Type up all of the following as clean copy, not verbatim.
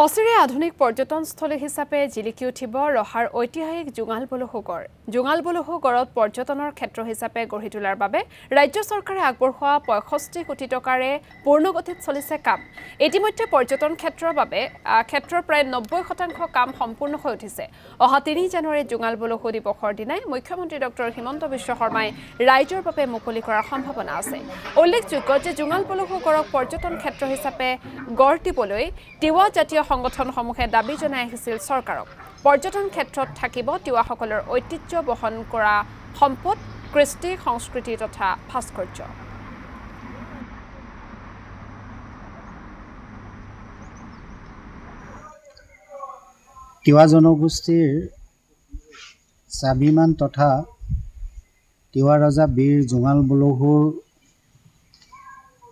অচিৰে আধুনিক পৰ্যটনস্থলী হিচাপে জিলিকি উঠিব ৰহাৰ ঐতিহাসিক জোঙাল বলহু গড়। জোঙাল বলহু গড়ত পৰ্যটনৰ ক্ষেত্ৰ হিচাপে গঢ়ি তোলাৰ বাবে ৰাজ্য চৰকাৰে আগবঢ়োৱা ৬৫ কোটি টকাৰে পূৰ্ণগতিত চলিছে কাম। ইতিমধ্যে পৰ্যটন ক্ষেত্ৰৰ বাবে প্ৰায় ৯০% কাম সম্পূৰ্ণ হৈ উঠিছে। অহা ৩ জানুৱাৰীত জোঙাল বলহু দিৱসৰ দিনাই মুখ্যমন্ত্ৰী ডক্টৰ হিমন্ত বিশ্ব শৰ্মাই ৰাইজৰ বাবে মুকলি কৰাৰ সম্ভাৱনা আছে। উল্লেখযোগ্য যে জোঙাল বলহু গড়ক পৰ্যটন ক্ষেত্ৰ হিচাপে গঢ় দিবলৈ তিৱা জাতীয় সংগঠনসমূহে দাবী জনাই আহিছিল চৰকাৰক। পৰ্যটন ক্ষেত্ৰত থাকিব তিৱাসকলৰ ঐতিহ্য বহন কৰা সম্পদ, কৃষ্টি, সংস্কৃতি তথা ভাস্কৰ্য। তিৱা জনগোষ্ঠীৰ স্বাভিমান তথা তিৱা ৰজা বীৰ জোঙাল বলহুৰ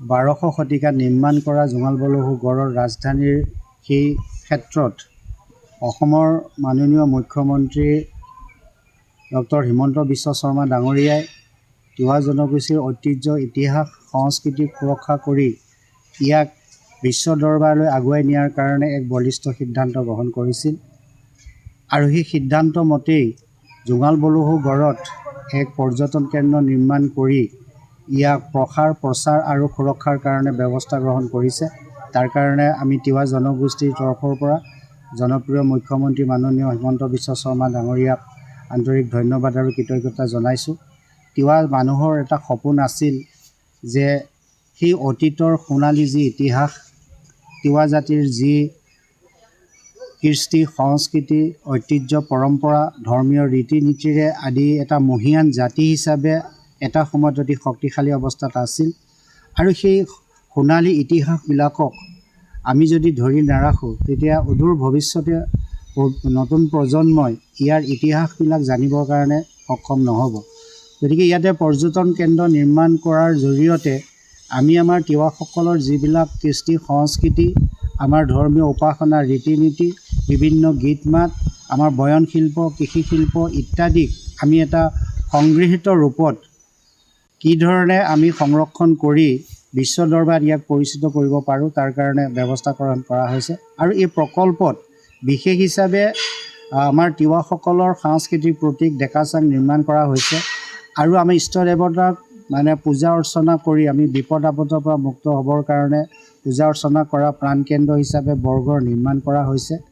১২০০ শতিকাত নিৰ্মাণ কৰা জোঙাল বলহু গড়ৰ ৰাজধানীৰ সেই ক্ষেত্ৰত অসমৰ মাননীয় মুখ্যমন্ত্ৰী ডক্টৰ হিমন্ত বিশ্ব শৰ্মা ডাঙৰীয়াই তিৱা জনগোষ্ঠীৰ ঐতিহ্য, ইতিহাস, সংস্কৃতিক সুৰক্ষা কৰি ইয়াক বিশ্ব দৰবাৰলৈ আগুৱাই নিয়াৰ কাৰণে এক বলিষ্ঠ সিদ্ধান্ত গ্ৰহণ কৰিছিল। আৰু সেই সিদ্ধান্ত মতেই জোঙাল বলহু গড়ত এক পৰ্যটন কেন্দ্ৰ নিৰ্মাণ কৰি ইয়াক প্ৰচাৰ আৰু সুৰক্ষাৰ কাৰণে ব্যৱস্থা গ্ৰহণ কৰিছে। তাৰ কাৰণে আমি তিৱা জনগোষ্ঠীৰ তৰফৰ পৰা জনপ্ৰিয় মুখ্যমন্ত্ৰী মাননীয় হিমন্ত বিশ্ব শৰ্মা ডাঙৰীয়াক আন্তৰিক ধন্যবাদ আৰু কৃতজ্ঞতা জনাইছোঁ। তিৱা মানুহৰ এটা সপোন আছিল যে সেই অতীতৰ সোণালী যি ইতিহাস, তিৱা জাতিৰ যি কৃষ্টি, সংস্কৃতি, ঐতিহ্য, পৰম্পৰা, ধৰ্মীয় ৰীতি নীতিৰে আদি এটা মহীয়ান জাতি হিচাপে এটা সময়ত অতি শক্তিশালী অৱস্থাত আছিল। আৰু সেই সোণালী ইতিহাসবিলাকক আমি যদি ধৰি নাৰাখোঁ তেতিয়া অদূৰ ভৱিষ্যতে নতুন প্ৰজন্মই ইয়াৰ ইতিহাসবিলাক জানিবৰ কাৰণে সক্ষম নহ'ব। গতিকে ইয়াতে পৰ্যটন কেন্দ্ৰ নিৰ্মাণ কৰাৰ জৰিয়তে আমি আমাৰ তিৱাসকলৰ যিবিলাক কৃষ্টি, সংস্কৃতি, আমাৰ ধৰ্মীয় উপাসনা, ৰীতি নীতি, বিভিন্ন গীত মাত, আমাৰ বয়ন শিল্প, কৃষি শিল্প ইত্যাদিক আমি এটা সংগৃহীত ৰূপত কি ধৰণে আমি সংৰক্ষণ কৰি বিশ্ব দৰবাৰত ইয়াক পৰিচিত কৰিব পাৰোঁ তাৰ কাৰণে ব্যৱস্থা গ্ৰহণ কৰা হৈছে। আৰু এই প্ৰকল্পত বিশেষ হিচাপে আমাৰ তিৱাসকলৰ সাংস্কৃতিক প্ৰতীক ডেকা চাং নিৰ্মাণ কৰা হৈছে। আৰু আমি ইষ্ট দেৱতাক পূজা অৰ্চনা কৰি আমি বিপদ আপদৰ পৰা মুক্ত হ'বৰ কাৰণে পূজা অৰ্চনা কৰা প্ৰাণকেন্দ্ৰ হিচাপে বৰগড় নিৰ্মাণ কৰা হৈছে।